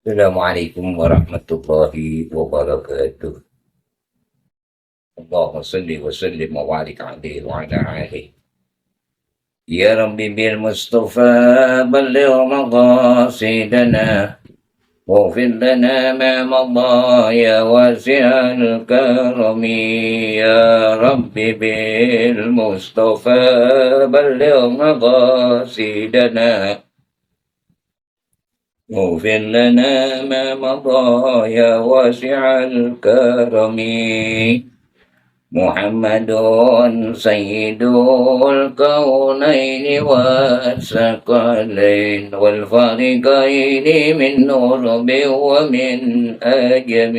Assalamualaikum warahmatullahi wabarakatuh. Allahumma salli wa sallim wa barik alaihi wa ala alihi. Ya Rabbi bil Mustafa balligh maqasidana واغفر لنا ما مضى يا واسع الكرم يا رب بالمصطفى بلغ مقاصدنا واغفر لنا ما مضى يا واسع الكرم محمد سيد الكونين والثقلين والفريقين من نرب ومن أجم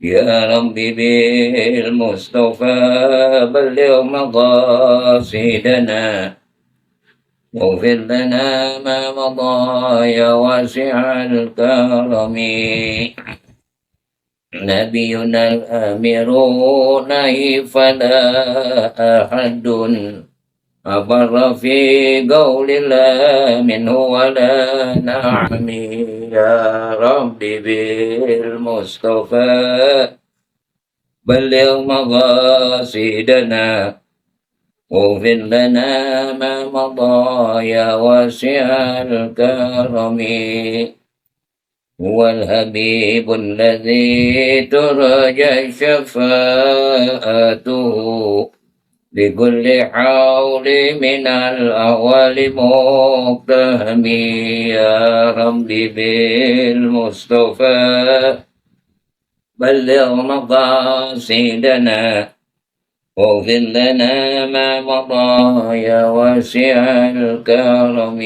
يا رب بالمصطفى بلغ مقاصدنا واغفر لنا ما مضى يا واسع الكرم نبينا الأميرون فلا أحد أبر في قول الله منه ولا نعم يا رب بالمصطفى بلغ مقاصدنا واغفر لنا ما مضى يا واسع الكرم هو الحبيب الذي ترجى شفاعته بكل حول من الأول مقتهم يا ربي بالمصطفى بلغ مقاصدنا واغفر لنا ما مضى يا واسع الكرم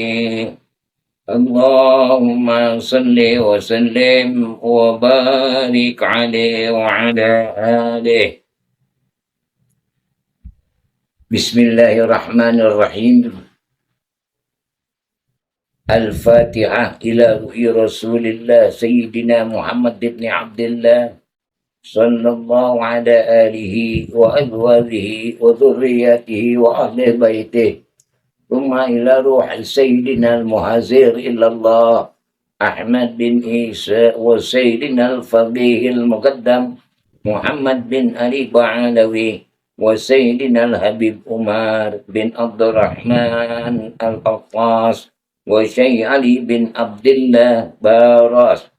اللهم صل وسلم وبارك عليه وعلى آله. بسم الله الرحمن الرحيم. الفاتحة إلى روح رسول الله سيدنا محمد بن عبد الله صلى الله على آله وأزواجه وذرياته وأهل بيته ثم إلى روح سيدنا المهاجر إلى الله أحمد بن عيسى وسيدنا الفقيه المقدم محمد بن علي بعلوي وسيدنا الحبيب عمر بن عبد الرحمن القفاص وشيخ علي بن عبد الله باراس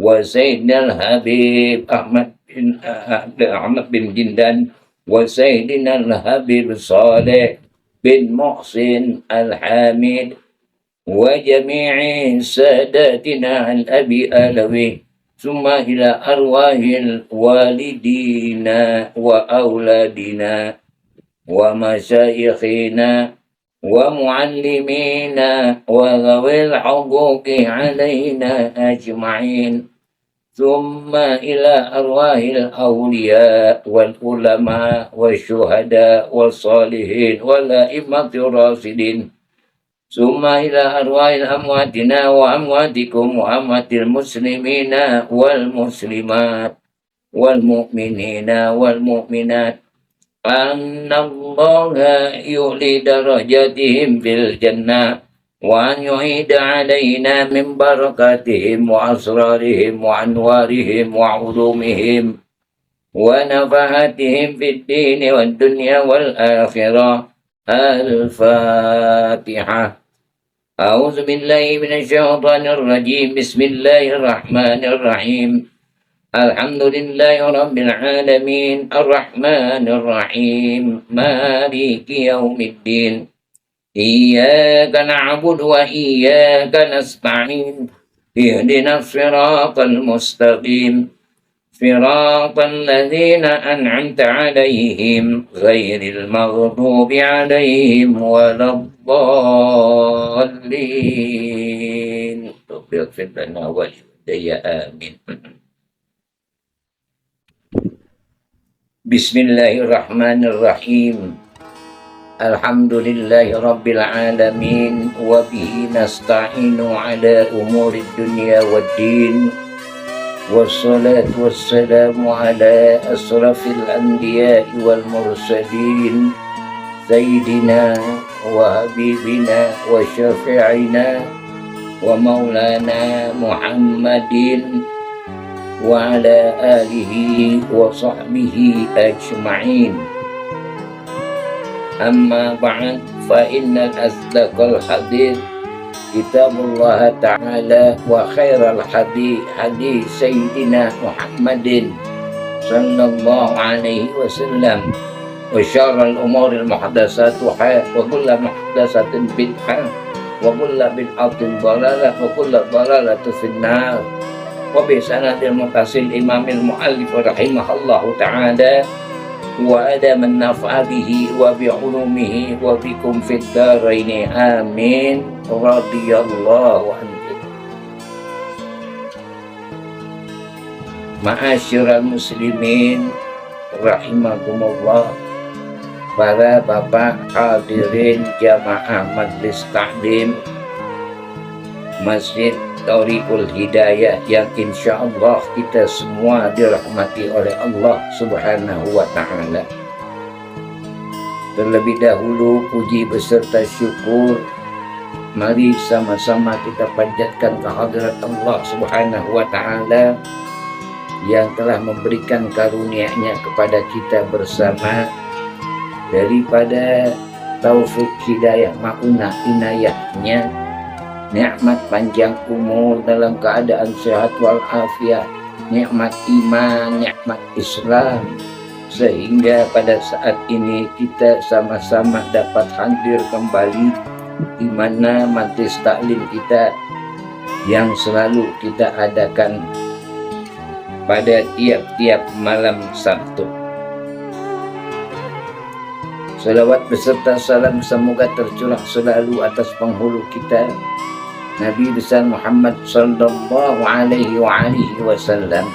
وسيدنا الحبيب أحمد بن جندان وسيدنا الحبيب صالح بن محسن الحامد وجميع ساداتنا الأبي آلوي ثم إلى أرواح الوالدين وأولادنا ومشايخنا ومعلمينا وذوي الحقوق علينا أجمعين ثم إلى أرواح الأولياء والعلماء والشهداء والصالحين والأئمة الراشدين ثم إلى أرواح أمواتنا وأمواتكم وأموات المسلمين والمسلمات والمؤمنين والمؤمنات أن الله يعلي درجاتهم في الجنة وأن يعيد علينا من بركاتهم وأسرارهم وأنوارهم وعلومهم ونفحاتهم في الدين والدنيا والآخرة. الفاتحة. أعوذ بالله من الشيطان الرجيم. بسم الله الرحمن الرحيم. الحمد لله رب العالمين الرحمن الرحيم مالك يوم الدين إياك نعبد وإياك نستعين اهدنا الصراط المستقيم صراط الذين أنعمت عليهم غير المغضوب عليهم ولا الضالين. رب اغفر لنا ولوالدي آمين. بسم الله الرحمن الرحيم. الحمد لله رب العالمين وبه نستعين على أمور الدنيا والدين والصلاة والسلام على أشرف الأنبياء والمرسلين سيدنا وحبيبنا وشفيعنا ومولانا محمد وعلى آله وصحبه أجمعين. أما بعد فإن أصدق الحديث كتاب الله تعالى وخير الحديث حديث سيدنا محمد صلى الله عليه وسلم وشر الأمور المحدثاتها وكل محدثة بدعة وكل بدعة ضلالة وكل ضلالة في النار. وبسند المتصل الإمام المؤلف رحمه الله تعالى وأدام النفع به وبعلومه وبكم في الدارين آمين رضي الله عنه. Ma'asyiral muslimin rahimakumullah, para bapak hadirin jamaah majlis taklim Masjid Thariqul Hidayah yang insyaallah kita semua dirahmati oleh Allah Subhanahu wa ta'ala. Terlebih dahulu puji beserta syukur mari sama-sama kita panjatkan kehadirat Allah Subhanahu wa ta'ala yang telah memberikan karunia-Nya kepada kita bersama, daripada taufik hidayah maunah inayah-Nya, nikmat panjang umur dalam keadaan sehat walafiat, nikmat iman, nikmat Islam, sehingga pada saat ini kita sama-sama dapat hadir kembali di mana majlis taklim kita yang selalu kita adakan pada tiap-tiap malam Sabtu. Salawat beserta salam semoga tercurah selalu atas penghulu kita Nabi besar Muhammad sallallahu alaihi wasallam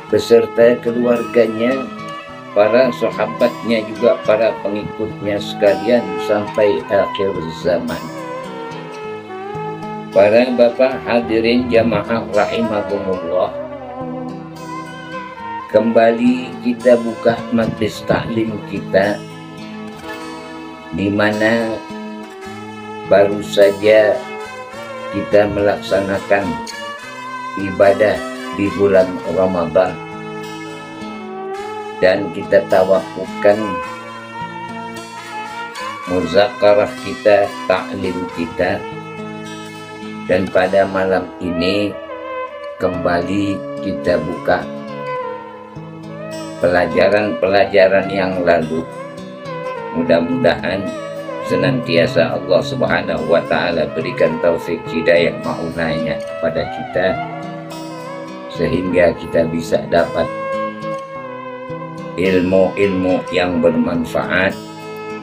beserta keluarganya, para sahabatnya, juga para pengikutnya sekalian sampai akhir zaman. Para bapak hadirin jamaah rahimakumullah, kembali kita buka majlis taklim kita di mana baru saja kita melaksanakan ibadah di bulan Ramadan dan kita tawakufkan muzakarah kita, taklim kita, dan pada malam ini kembali kita buka pelajaran-pelajaran yang lalu. Mudah-mudahan senantiasa Allah Subhanahu wa ta'ala berikan taufik hidayah maunahnya kepada kita sehingga kita bisa dapat ilmu-ilmu yang bermanfaat,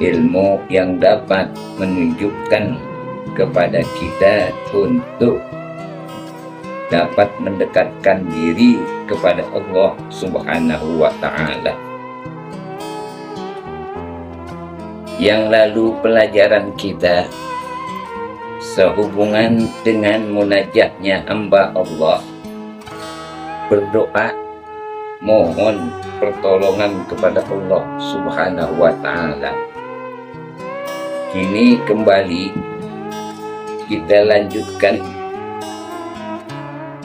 ilmu yang dapat menunjukkan kepada kita untuk dapat mendekatkan diri kepada Allah Subhanahu wa ta'ala. Yang lalu pelajaran kita sehubungan dengan munajatnya hamba Allah, berdoa mohon pertolongan kepada Allah Subhanahu wa ta'ala. Kini kembali kita lanjutkan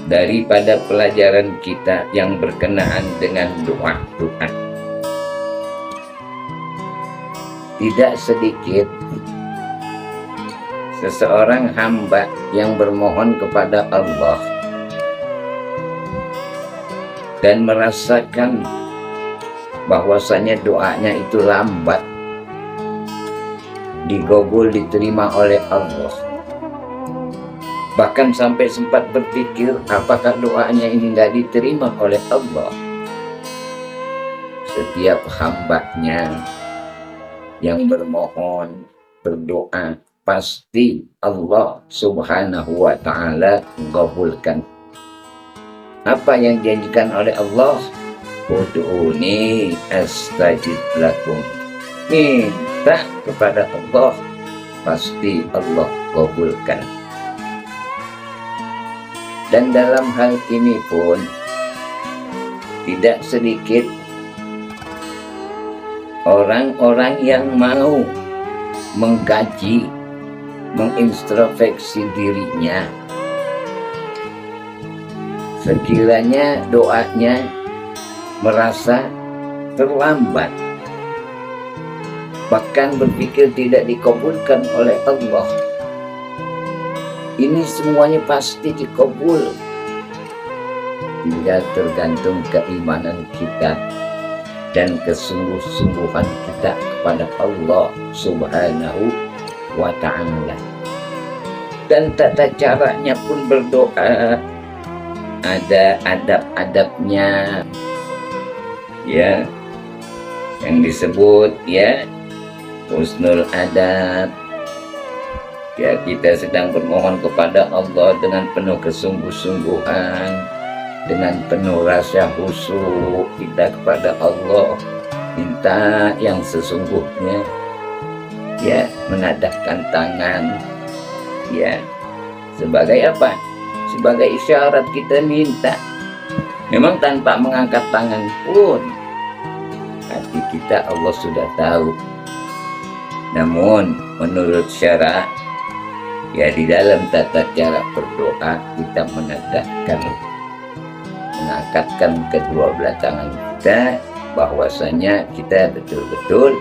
daripada pelajaran kita yang berkenaan dengan doa-doa. Tidak sedikit seseorang hamba yang bermohon kepada Allah dan merasakan bahwasanya doanya itu lambat digobul diterima oleh Allah. Bahkan sampai sempat berpikir apakah doanya ini tidak diterima oleh Allah. Setiap hambanya yang bermohon, berdoa, pasti Allah Subhanahu wa ta'ala mengabulkan. Apa yang dijanjikan oleh Allah? Ud'uni astajib lakum. Minta kepada Allah, pasti Allah kabulkan. Dan dalam hal ini pun tidak sedikit orang-orang yang mau mengkaji, mengintrospeksi dirinya, sekiranya doanya merasa terlambat, bahkan berpikir tidak dikabulkan oleh Allah, ini semuanya pasti dikabul. Tinggal tergantung keimanan kita dan kesungguh-sungguhan kita kepada Allah Subhanahu wa ta'ala. Dan tata caranya pun berdoa ada adab-adabnya, ya, yang disebut ya husnul adab. Ya, kita sedang bermohon kepada Allah dengan penuh kesungguh-sungguhan, dengan penuh rasa khusyuk kita kepada Allah, minta yang sesungguhnya, ya, menadahkan tangan, ya, sebagai apa? Sebagai isyarat kita minta. Memang tanpa mengangkat tangan pun hati kita Allah sudah tahu. Namun menurut syara, ya, di dalam tata cara berdoa kita menadahkan, mengangkatkan kedua belah tangan kita, bahwasanya kita betul-betul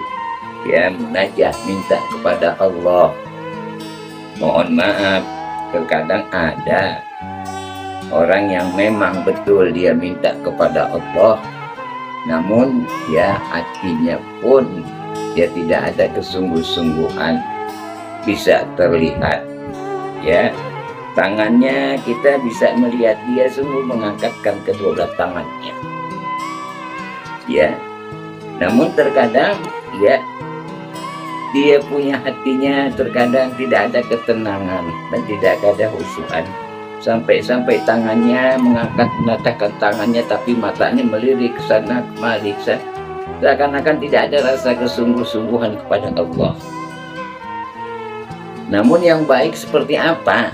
ya munajah minta kepada Allah. Mohon maaf, terkadang ada orang yang memang betul dia minta kepada Allah, namun ya hatinya pun dia tidak ada kesungguh-sungguhan, bisa terlihat, ya, tangannya kita bisa melihat dia sungguh mengangkatkan kedua belah tangannya, ya, namun terkadang ya dia punya hatinya terkadang tidak ada ketenangan dan tidak ada khusyukan, sampai tangannya menatahkan tangannya tapi matanya melirik ke sana kemari, seakan-akan tidak ada rasa kesungguh-sungguhan kepada Allah. Namun yang baik seperti apa?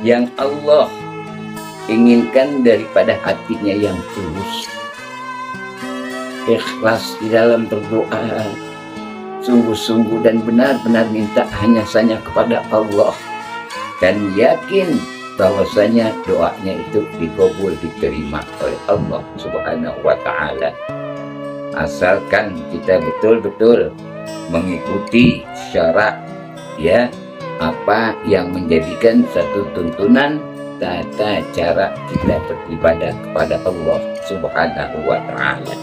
Yang Allah inginkan daripada hatinya yang tulus, ikhlas di dalam berdoa, sungguh-sungguh dan benar-benar minta hanya saja kepada Allah, dan yakin bahwasanya doanya itu dikabul, diterima oleh Allah Subhanahu wa ta'ala. Asalkan kita betul-betul mengikuti syarat, ya, apa yang menjadikan satu tuntunan tata cara kita beribadah kepada Allah Subhanahu wa ta'ala.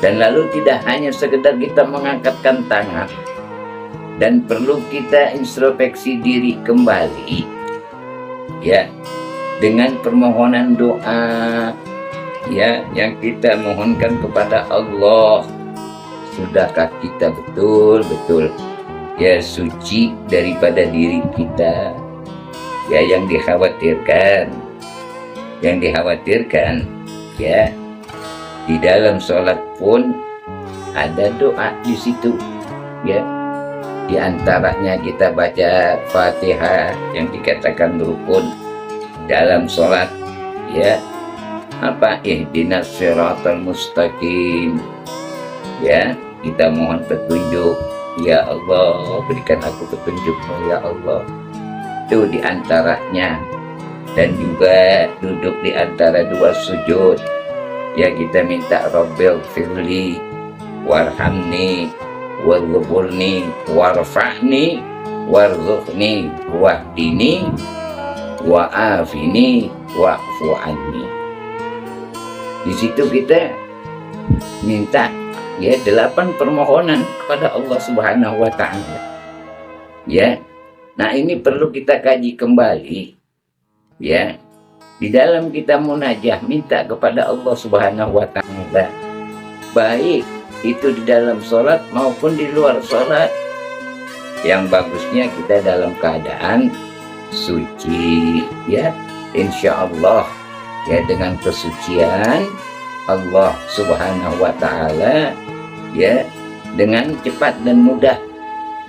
Dan lalu tidak hanya sekedar kita mengangkatkan tangan, dan perlu kita introspeksi diri kembali, ya, dengan permohonan doa, ya, yang kita mohonkan kepada Allah. Sudahkah kita betul-betul ya suci daripada diri kita? Ya, yang dikhawatirkan ya, di dalam sholat pun ada doa di situ, ya. Di antaranya kita baca Fatihah yang dikatakan rukun dalam sholat, ya, apa, ihdinas siratal mustaqim, ya, kita mohon petunjuk, ya Allah, berikan aku petunjukmu ya Allah. Itu di antaranya. Dan juga duduk di antara dua sujud, ya, kita minta Rabbil firli warhamni waghfirni warfa'ni warzuqni wahdini wa'afini wa'fu anni. Di situ kita minta ya 8 permohonan kepada Allah Subhanahu wa ta'ala, ya. Nah, ini perlu kita kaji kembali, ya, di dalam kita munajah minta kepada Allah Subhanahu wa ta'ala, baik itu di dalam sholat maupun di luar sholat. Yang bagusnya kita dalam keadaan suci, ya, insya Allah, ya, dengan kesucian Allah Subhanahu wa ta'ala, ya, dengan cepat dan mudah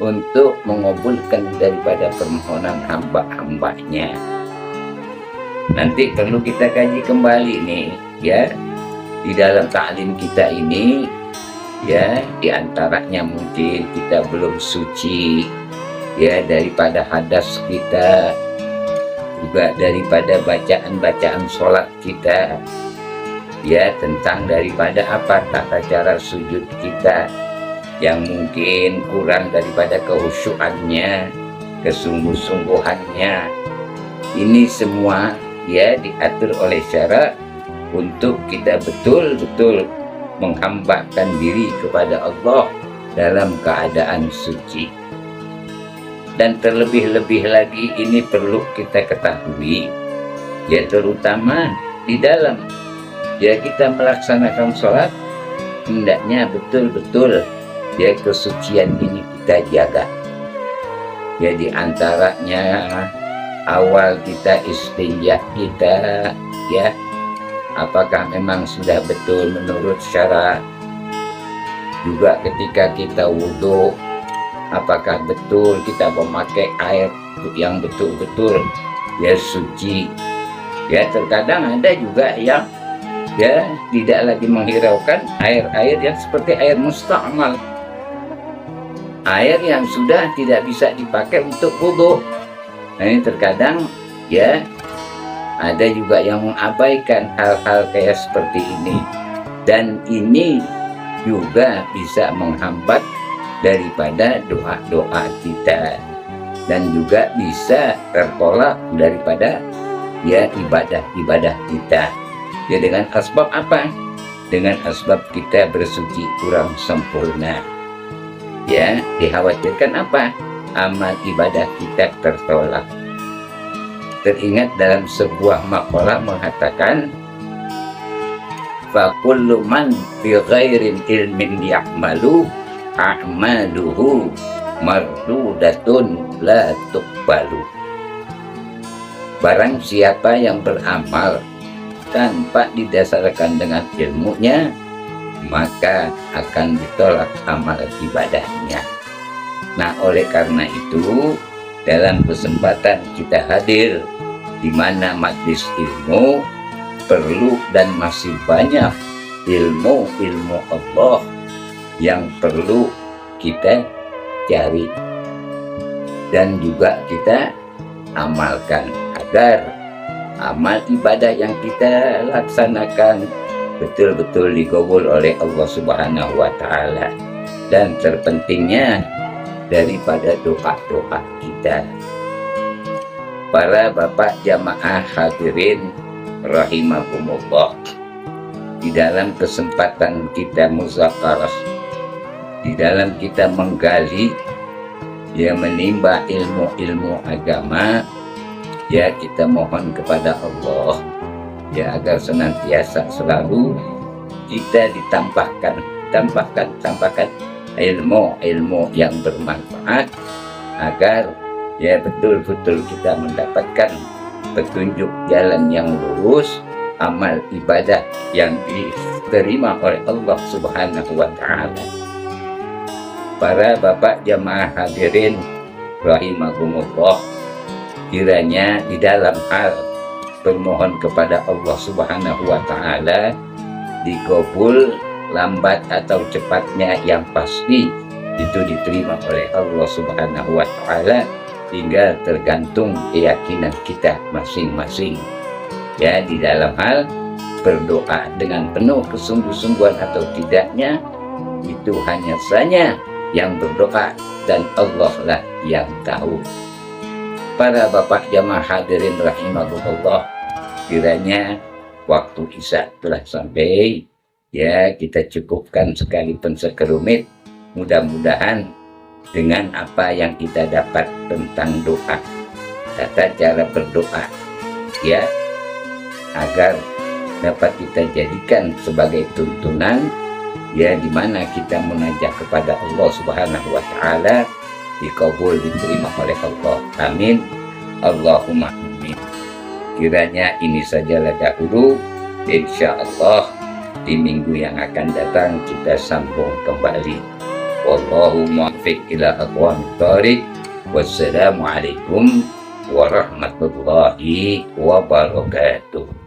untuk mengabulkan daripada permohonan hamba-hambanya. Nanti perlu kita kaji kembali nih, ya, di dalam taklim kita ini, ya, di antaranya mungkin kita belum suci, ya daripada hadas kita, juga daripada bacaan-bacaan sholat kita, ya tentang daripada apa tata cara sujud kita yang mungkin kurang daripada kehusyuannya, kesungguh-sungguhannya. Ini semua ya diatur oleh syara untuk kita betul-betul menghambakan diri kepada Allah dalam keadaan suci. Dan terlebih-lebih lagi ini perlu kita ketahui, ya terutama di dalam ya kita melaksanakan sholat, hendaknya betul-betul ya kesucian ini kita jaga. Ya di antaranya awal kita istinja kita, ya apakah memang sudah betul menurut syarat. Juga ketika kita wudhu, apakah betul kita memakai air yang betul-betul ya suci. Ya terkadang ada juga yang ya tidak lagi menghiraukan air-air yang seperti air musta'mal, air yang sudah tidak bisa dipakai untuk wudhu. Nah ini terkadang ya ada juga yang mengabaikan hal-hal kayak seperti ini, dan ini juga bisa menghambat daripada doa-doa kita, dan juga bisa tertolak daripada ya ibadah-ibadah kita. Ya dengan asbab apa? Dengan asbab kita bersuci kurang sempurna. Ya dikhawatirkan apa? Amal ibadah kita tertolak. Teringat dalam sebuah makalah mengatakan, fa kullu man bi ghairin ilmin ya'malu a'maluhu mardudatun la tuqbalu. Barang siapa yang beramal tanpa didasarkan dengan ilmunya, maka akan ditolak amal ibadahnya. Nah oleh karena itu dalam kesempatan kita hadir di mana majlis ilmu, perlu dan masih banyak ilmu-ilmu Allah yang perlu kita cari dan juga kita amalkan, agar amal ibadah yang kita laksanakan betul-betul dikabul oleh Allah Subhanahu wa Ta'ala. Dan terpentingnya daripada doa-doa kita. Para bapak jamaah hadirin rahimakumullah, di dalam kesempatan kita muzakarah, di dalam kita menggali ya menimba ilmu-ilmu agama, ya kita mohon kepada Allah ya agar senantiasa selalu kita ditambahkan ilmu-ilmu yang bermanfaat, agar ya betul-betul kita mendapatkan petunjuk jalan yang lurus, amal ibadah yang diterima oleh Allah Subhanahu wa Ta'ala. Para bapak jamaah hadirin rahimakumullah, kiranya di dalam hal bermohon kepada Allah Subhanahu wa Ta'ala dikabul, lambat atau cepatnya yang pasti itu diterima oleh Allah Subhanahu wa Ta'ala, tinggal tergantung keyakinan kita masing-masing. Ya di dalam hal berdoa dengan penuh kesungguh-sungguhan atau tidaknya, itu hanya saja yang berdoa dan Allah lah yang tahu. Para bapak jamaah hadirin rahimahullah, kiranya waktu isya telah sampai, ya kita cukupkan sekalipun sekelumit. Mudah-mudahan dengan apa yang kita dapat tentang doa, tata cara berdoa, ya agar dapat kita jadikan sebagai tuntunan, ya di mana kita munajat kepada Allah Subhanahu wa Ta'ala, dikabul, diterima oleh Allah. Amin. Allahumma amin. Kiranya ini sajalah dahulu, insya Allah di minggu yang akan datang kita sambung kembali. Wallahu muwaffiq ila aqwamit thoriq. Wassalamualaikum warahmatullahi wabarakatuh.